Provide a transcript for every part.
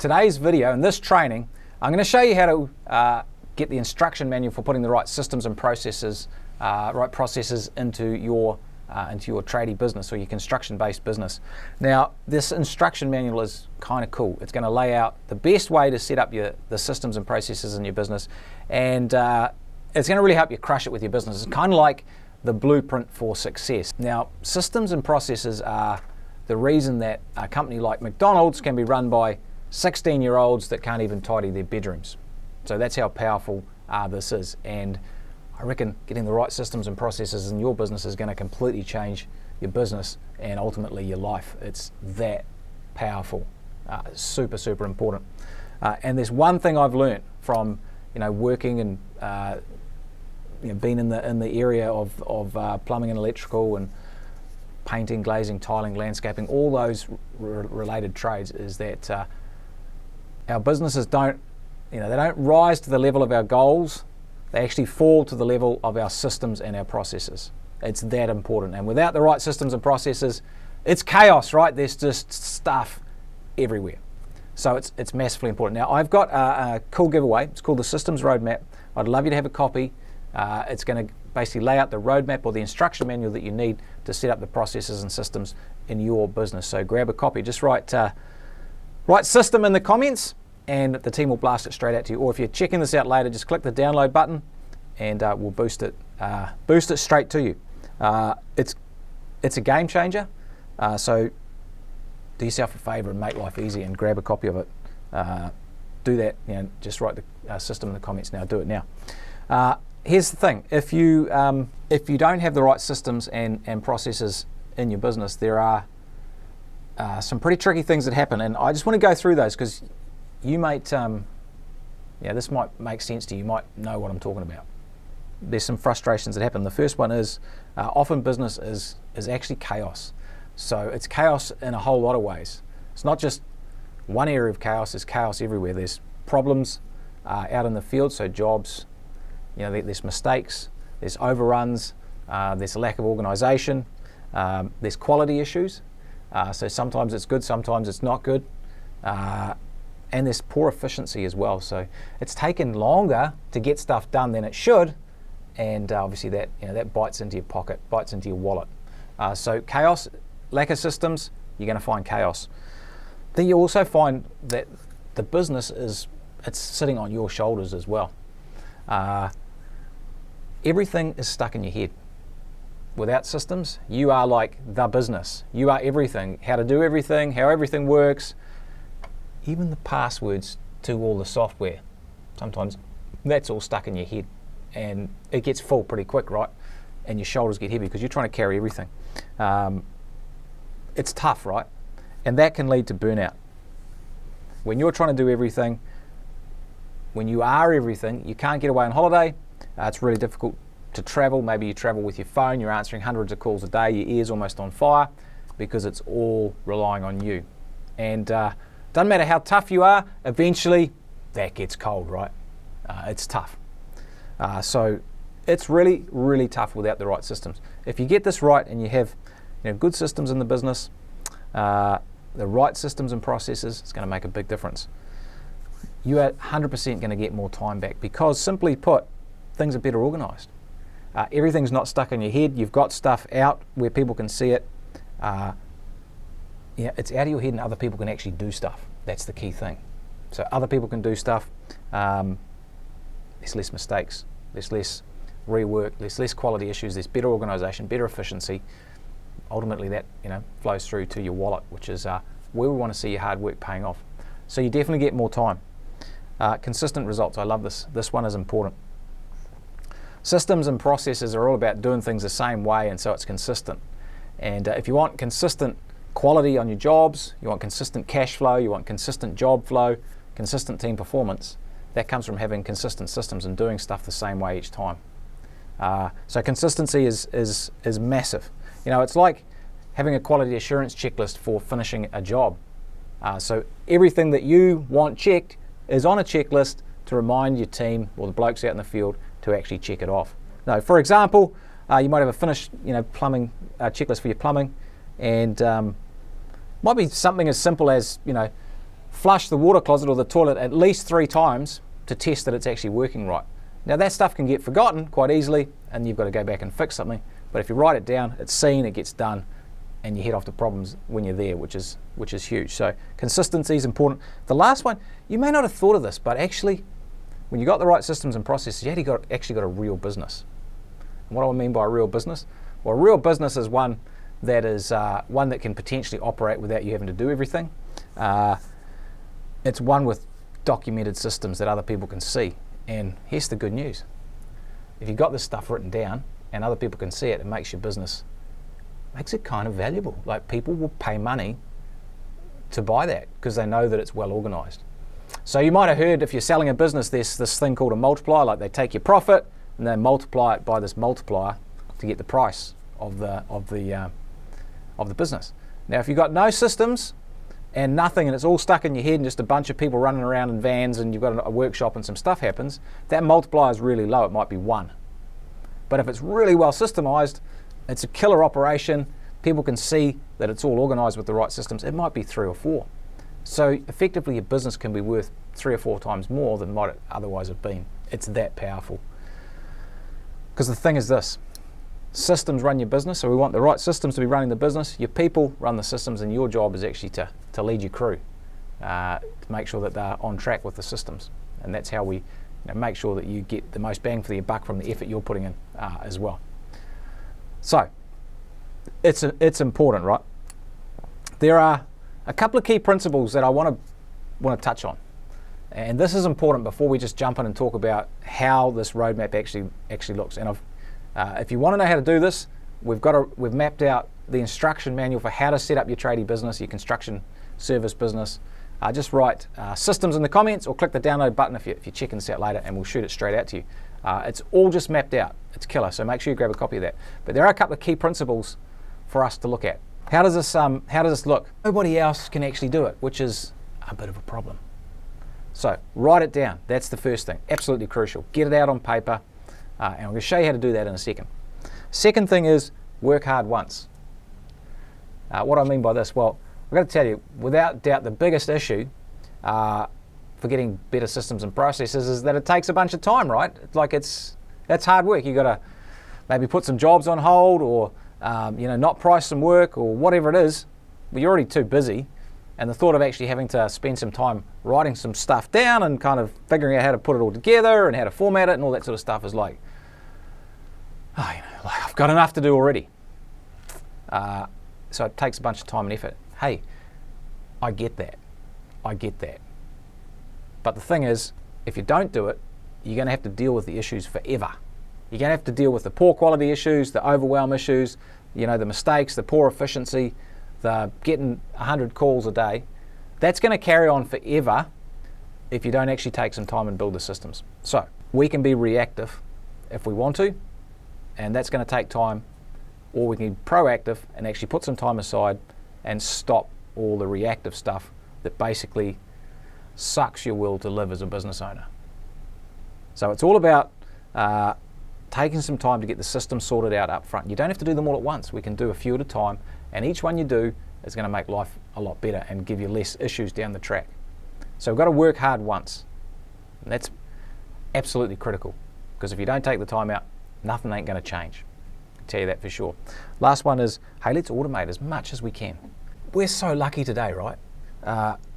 today's video and this training, I'm going to show you how to get the instruction manual for putting the right systems and processes, into your tradie business or your construction-based business. Now, this instruction manual is kind of cool. It's going to lay out the best way to set up the systems and processes in your business, and it's going to really help you crush it with your business. It's kind of like the blueprint for success. Now, systems and processes are the reason that a company like McDonald's can be run by 16-year-olds that can't even tidy their bedrooms. So that's how powerful this is. And I reckon getting the right systems and processes in your business is going to completely change your business and ultimately your life. It's that powerful. Super, super important. And there's one thing I've learned from working and being in the area of plumbing and electrical and painting, glazing, tiling, landscaping, all those related trades, is that our businesses don't rise to the level of our goals. They actually fall to the level of our systems and our processes. It's that important. And without the right systems and processes, it's chaos, right? There's just stuff everywhere. So it's massively important. Now, I've got a cool giveaway. It's called the Systems Roadmap. I'd love you to have a copy. It's going to basically lay out the roadmap or the instruction manual that you need to set up the processes and systems in your business. So grab a copy. Just write system in the comments, and the team will blast it straight out to you. Or if you're checking this out later, just click the download button, and we'll boost it straight to you. It's a game changer. So do yourself a favor and make life easy and grab a copy of it. Do that. Just write the system in the comments now. Do it now. Here's the thing: if you don't have the right systems and processes in your business, there are some pretty tricky things that happen, and I just want to go through those because you might, this might make sense to you. You might know what I'm talking about. There's some frustrations that happen. The first one is often business is actually chaos. So it's chaos in a whole lot of ways. It's not just one area of chaos. There's chaos everywhere. There's problems out in the field, so jobs. There's mistakes. There's overruns. There's a lack of organisation. There's quality issues. So sometimes it's good, sometimes it's not good. And there's poor efficiency as well. So it's taken longer to get stuff done than it should, and obviously that bites into your pocket, bites into your wallet. So chaos, lack of systems, you're going to find chaos. Then you also find that the business it's sitting on your shoulders as well. Everything is stuck in your head. Without systems, you are like the business. You are everything. How to do everything, how everything works. Even the passwords to all the software, sometimes that's all stuck in your head, and it gets full pretty quick, right? And your shoulders get heavy because you're trying to carry everything. It's tough, right? And that can lead to burnout. When you're trying to do everything, when you are everything, you can't get away on holiday. It's really difficult to travel. Maybe you travel with your phone, you're answering hundreds of calls a day, your ear's almost on fire because it's all relying on you. And doesn't matter how tough you are, eventually that gets cold, right? It's tough. So it's really, really tough without the right systems. If you get this right and you have good systems in the business, the right systems and processes, it's going to make a big difference. You are 100% going to get more time back because, simply put, things are better organised. Everything's not stuck in your head. You've got stuff out where people can see it. It's out of your head and other people can actually do stuff. That's the key thing. So other people can do stuff. There's less mistakes. There's less rework. There's less quality issues. There's better organisation, better efficiency. Ultimately, that flows through to your wallet, which is where we want to see your hard work paying off. So you definitely get more time. Consistent results. I love this. This one is important. Systems and processes are all about doing things the same way, and so it's consistent. And if you want consistent quality on your jobs, you want consistent cash flow, you want consistent job flow, consistent team performance, that comes from having consistent systems and doing stuff the same way each time. So consistency is massive. It's like having a quality assurance checklist for finishing a job. So everything that you want checked is on a checklist to remind your team or the blokes out in the field to actually check it off. Now, for example, you might have a finished, plumbing checklist for your plumbing, and might be something as simple as, flush the water closet or the toilet at least 3 times to test that it's actually working right. Now that stuff can get forgotten quite easily and you've got to go back and fix something, but if you write it down, it's seen, it gets done, and you head off to problems when you're there, which is huge. So consistency is important. The last one, you may not have thought of this, but actually when you got the right systems and processes, you actually got a real business. And what do I mean by a real business? Well, a real business is one that can potentially operate without you having to do everything. It's one with documented systems that other people can see. And here's the good news. If you've got this stuff written down and other people can see it, it makes your business, makes it kind of valuable. Like people will pay money to buy that because they know that it's well organized. So you might have heard if you're selling a business, there's this thing called a multiplier, like they take your profit and they multiply it by this multiplier to get the price of the business. Now, if you've got no systems and nothing, and it's all stuck in your head and just a bunch of people running around in vans and you've got a workshop and some stuff happens, that multiplier is really low. It might be 1. But if it's really well systemized, it's a killer operation. People can see that it's all organized with the right systems. It might be 3 or 4. So effectively, your business can be worth 3 or 4 times more than might it otherwise have been. It's that powerful. Because the thing is this, systems run your business, so we want the right systems to be running the business. Your people run the systems, and your job is actually to lead your crew, to make sure that they're on track with the systems. And that's how we make sure that you get the most bang for your buck from the effort you're putting in as well. So it's important, right? There are a couple of key principles that I want to touch on, and this is important before we just jump in and talk about how this roadmap actually looks. And if you want to know how to do this, we've mapped out the instruction manual for how to set up your tradie business, your construction service business. Just write systems in the comments or click the download button if you're checking this out later, and we'll shoot it straight out to you. It's all just mapped out. It's killer, so make sure you grab a copy of that. But there are a couple of key principles for us to look at. How does this look? Nobody else can actually do it, which is a bit of a problem. So write it down. That's the first thing. Absolutely crucial. Get it out on paper, and I'm going to show you how to do that in a second. Second thing is work hard once. What do I mean by this? Well, I've got to tell you, without doubt, the biggest issue for getting better systems and processes is that it takes a bunch of time, right? That's hard work. You've got to maybe put some jobs on hold, or not price some work, or whatever it is. Well, you're already too busy, and the thought of actually having to spend some time writing some stuff down and kind of figuring out how to put it all together and how to format it and all that sort of stuff is like I've got enough to do already. So it takes a bunch of time and effort. Hey, I get that. But the thing is, if you don't do it, you're going to have to deal with the issues forever. You're going to have to deal with the poor quality issues, the overwhelm issues, the mistakes, the poor efficiency, the getting 100 calls a day. That's going to carry on forever if you don't actually take some time and build the systems. So we can be reactive if we want to, and that's going to take time, or we can be proactive and actually put some time aside and stop all the reactive stuff that basically sucks your will to live as a business owner. So it's all about taking some time to get the system sorted out up front. You don't have to do them all at once. We can do a few at a time, and each one you do is going to make life a lot better and give you less issues down the track. So we've got to work hard once. And that's absolutely critical, because if you don't take the time out, nothing ain't going to change. I can tell you that for sure. Last one is, hey, let's automate as much as we can. We're so lucky today, right?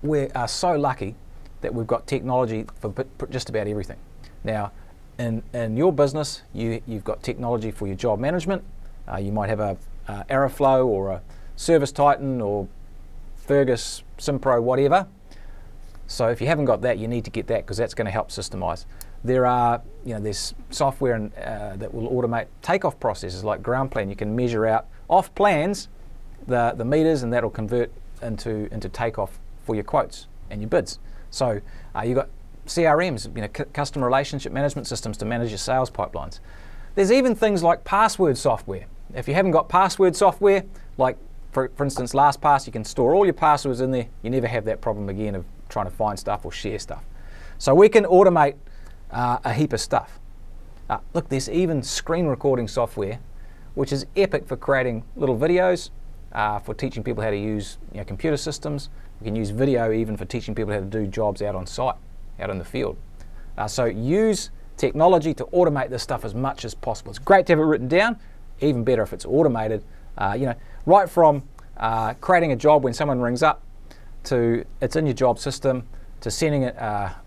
We are so lucky that we've got technology for just about everything. Now, in your business, you've got technology for your job management. You might have a Aeroflow or a Service Titan or Fergus, Simpro, whatever. So if you haven't got that, you need to get that, because that's going to help systemize. There's software that will automate takeoff processes like ground plan. You can measure out off plans the meters, and that'll convert into takeoff for your quotes and your bids. So you've got CRMs, customer relationship management systems to manage your sales pipelines. There's even things like password software. If you haven't got password software, like for instance LastPass, you can store all your passwords in there. You never have that problem again of trying to find stuff or share stuff. So we can automate a heap of stuff. Look, there's even screen recording software, which is epic for creating little videos, for teaching people how to use computer systems. We can use video even for teaching people how to do jobs out on site, out in the field. So use technology to automate this stuff as much as possible. It's great to have it written down, even better if it's automated. Right from creating a job when someone rings up, to it's in your job system, to sending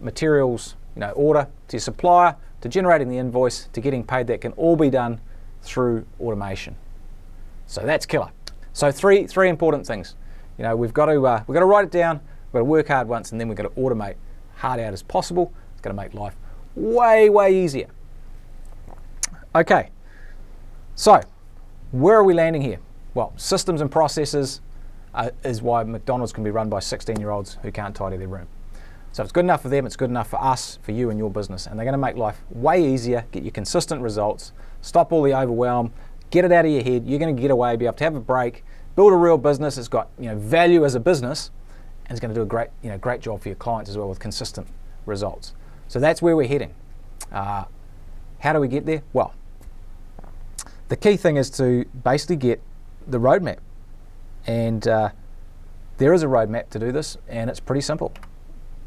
materials, order to your supplier, to generating the invoice, to getting paid. That can all be done through automation. So that's killer. So three important things. We've got to write it down. We've got to work hard once, and then we've got to automate hard out as possible. It's going to make life way easier. Okay. So where are we landing here? Well, systems and processes is why McDonald's can be run by 16-year-olds who can't tidy their room. So if it's good enough for them, it's good enough for us, for you and your business. And they're going to make life way easier, get you consistent results, stop all the overwhelm, get it out of your head. You're going to get away, be able to have a break, build a real business. It's got value as a business, and it's going to do a great job for your clients as well with consistent results. So that's where we're heading. How do we get there? Well, the key thing is to basically get the roadmap. And there is a roadmap to do this, and it's pretty simple.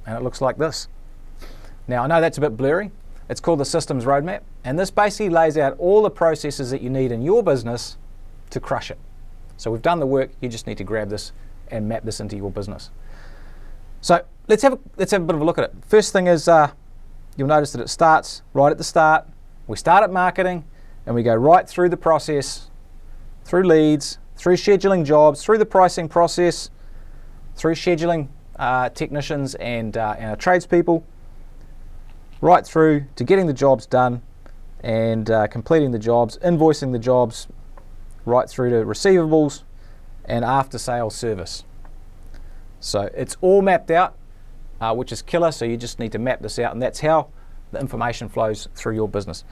And it looks like this. Now, I know that's a bit blurry. It's called the Systems Roadmap, and this basically lays out all the processes that you need in your business to crush it. So we've done the work. You just need to grab this and map this into your business. So let's have a bit of a look at it. First thing is you'll notice that it starts right at the start. We start at marketing, and we go right through the process, through leads, through scheduling jobs, through the pricing process, through scheduling technicians and our tradespeople, right through to getting the jobs done and completing the jobs, invoicing the jobs, right through to receivables and after sales service. So it's all mapped out, which is killer. So you just need to map this out, and that's how the information flows through your business.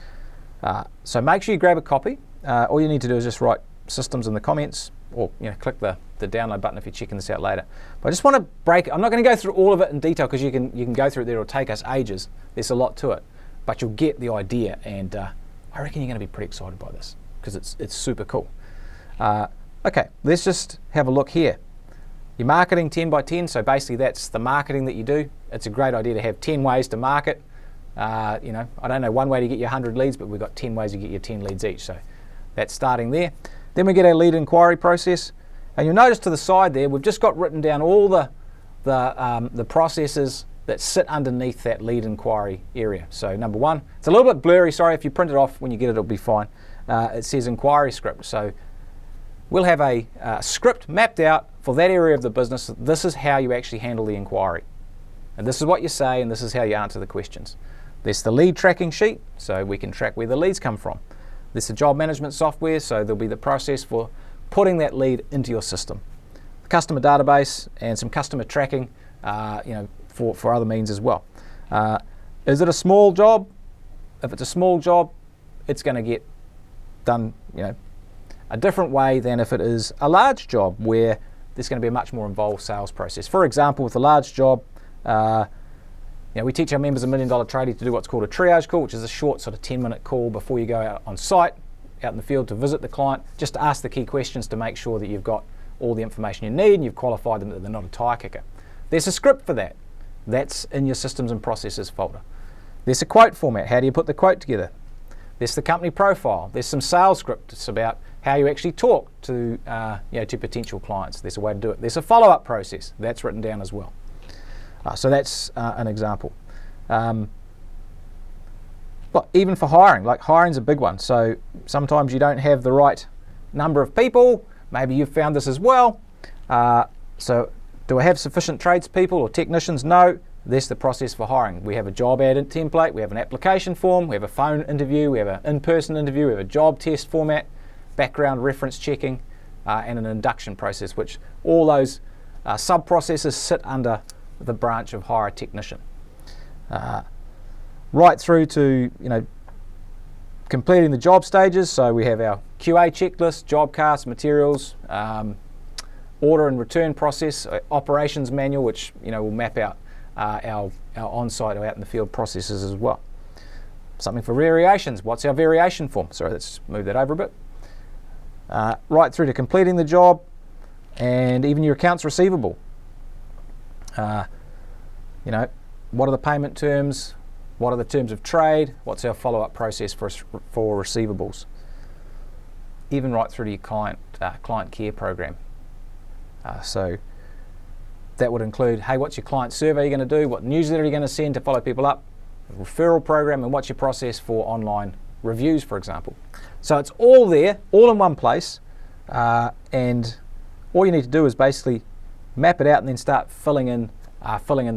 So make sure you grab a copy. All you need to do is just write systems in the comments, or click the download button if you're checking this out later. But I just want to break it. I'm not going to go through all of it in detail because you can go through it there. It'll take us ages. There's a lot to it, but you'll get the idea, and I reckon you're going to be pretty excited by this because it's super cool. Okay, let's just have a look here. Your marketing 10 by 10. So basically that's the marketing that you do. It's a great idea to have 10 ways to market. I don't know one way to get you 100 leads, but we've got 10 ways to get you 10 leads each. So that's starting there. Then we get our lead inquiry process, and you'll notice to the side there we've just got written down all the processes that sit underneath that lead inquiry area. So number one, it's a little bit blurry. Sorry, if you print it off when you get it, it'll be fine. It says inquiry script. So we'll have a script mapped out for that area of the business. This is how you actually handle the inquiry, and this is what you say, and this is how you answer the questions. There's the lead tracking sheet, so we can track where the leads come from. There's the job management software, so there'll be the process for putting that lead into your system. The customer database and some customer tracking, for other means as well. Is it a small job? If it's a small job, it's going to get done, a different way than if it is a large job where there's going to be a much more involved sales process. For example, with a large job, we teach our members a $1 Million Tradie to do what's called a triage call, which is a short sort of 10-minute call before you go out on site, out in the field to visit the client, just to ask the key questions to make sure that you've got all the information you need and you've qualified them that they're not a tire kicker. There's a script for that. That's in your systems and processes folder. There's a quote format. How do you put the quote together? There's the company profile. There's some sales scripts about how you actually talk to potential clients. There's a way to do it. There's a follow-up process. That's written down as well. So that's an example. Even for hiring, like hiring's a big one. So sometimes you don't have the right number of people. Maybe you've found this as well. So do I have sufficient tradespeople or technicians? No. That's the process for hiring. We have a job ad template, we have an application form, we have a phone interview, we have an in-person interview, we have a job test format, background reference checking, and an induction process, which all those sub-processes sit under the branch of hire a technician. Right through to completing the job stages. So we have our QA checklist, job cards, materials, order and return process, operations manual, which will map out our on-site or out in the field processes as well. Something for variations. What's our variation form? Sorry, let's move that over a bit. Right through to completing the job, and even your accounts receivable. You know, what are the payment terms? What are the terms of trade? What's our follow-up process for receivables? Even right through to your client care program. So that would include, hey, what's your client survey you're going to do? What newsletter are you going to send to follow people up? A referral program, and what's your process for online reviews, for example. So it's all there, all in one place, and all you need to do is basically map it out and then start filling in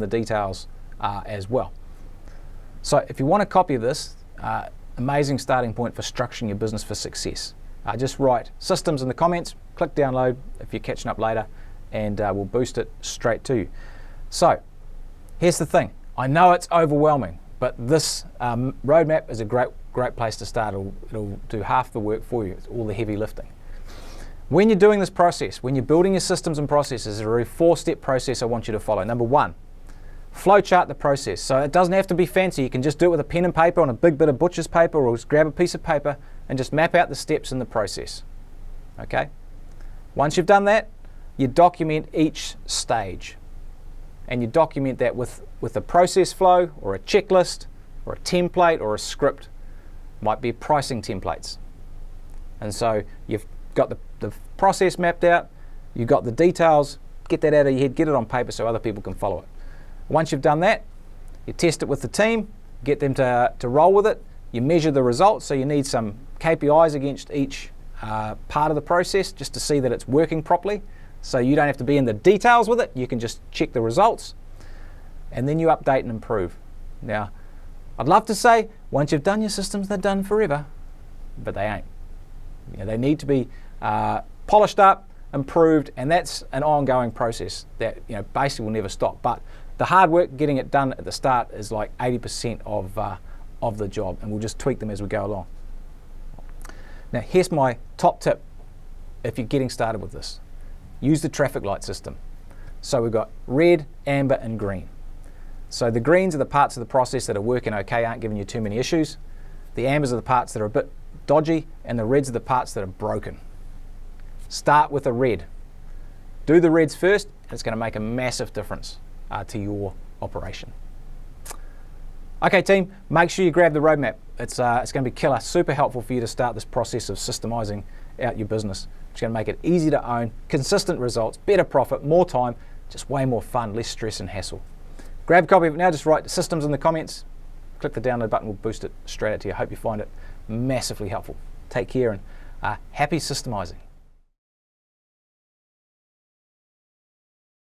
the details as well. So if you want a copy of this, amazing starting point for structuring your business for success. Just write systems in the comments, click download if you're catching up later, and we'll boost it straight to you. So here's the thing. I know it's overwhelming, but this roadmap is a great place to start. It'll do half the work for you. It's all the heavy lifting. When you're doing this process, when you're building your systems and processes, there's a very 4-step process I want you to follow. Number 1, flowchart the process. So it doesn't have to be fancy. You can just do it with a pen and paper on a big bit of butcher's paper, or just grab a piece of paper and just map out the steps in the process. Okay? Once you've done that, you document each stage. And you document that with a process flow or a checklist or a template or a script. Might be pricing templates. And so you've got the process mapped out, you've got the details, get that out of your head, get it on paper so other people can follow it. Once you've done that, you test it with the team, get them to roll with it, you measure the results, so you need some KPIs against each part of the process just to see that it's working properly. So you don't have to be in the details with it, you can just check the results, and then you update and improve. Now, I'd love to say, once you've done your systems, they're done forever, but they ain't. You know, they need to be polished up, improved, and that's an ongoing process that, you know, basically will never stop. But the hard work, getting it done at the start, is like 80% of the job, and we'll just tweak them as we go along. Now, here's my top tip if you're getting started with this. Use the traffic light system. So we've got red, amber, and green. So the greens are the parts of the process that are working okay, aren't giving you too many issues. The ambers are the parts that are a bit dodgy, and the reds are the parts that are broken. Start with a red. Do the reds first, and it's going to make a massive difference to your operation. Okay, team, make sure you grab the roadmap. It's going to be killer, super helpful for you to start this process of systemizing out your business. It's going to make it easy to own, consistent results, better profit, more time, just way more fun, less stress and hassle. Grab a copy of it now, just write systems in the comments, click the download button, we'll boost it straight out to you. I hope you find it massively helpful. Take care and happy systemizing.